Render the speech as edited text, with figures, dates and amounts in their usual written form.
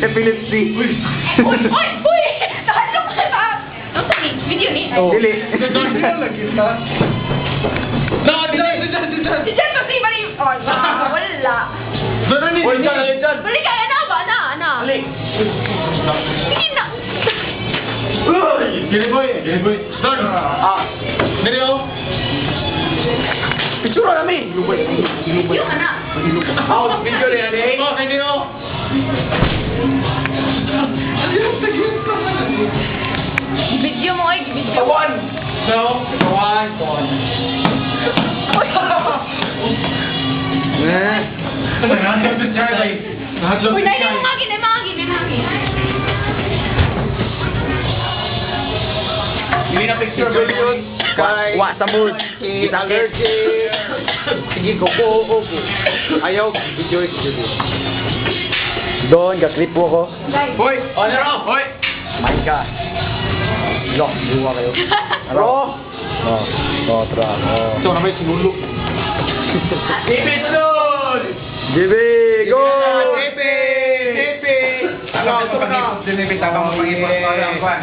Epilepsy. Uy! Nakalok ka ba? Ano sa video ni? Dili. No, dito. Si Jan kasi mali. Oh, wala. Uy, dyan. Balik ka, ana ba? Ana. Balik. Sige na. Gini boy. Don. Dito oh. Picture namin. Yung ana. Video na yan eh. Oh, hindi oh. Video mo ay video. Kawan. No. Kawan. Uy, dahil na mangin. Hindi na picture video. Wa sa mood. Kita allergic. Sige ko. Ayaw video. Doon, gakrip po ako. Hoy, on and off. Hoy. Ay ka. Lock, buwa kayo. Bro! Tra. Ito na may sinulo. Ibitsun! GB, go! Tepe! Ano, ito na. Dinibit ako mapag-ipon ko lang, Juan.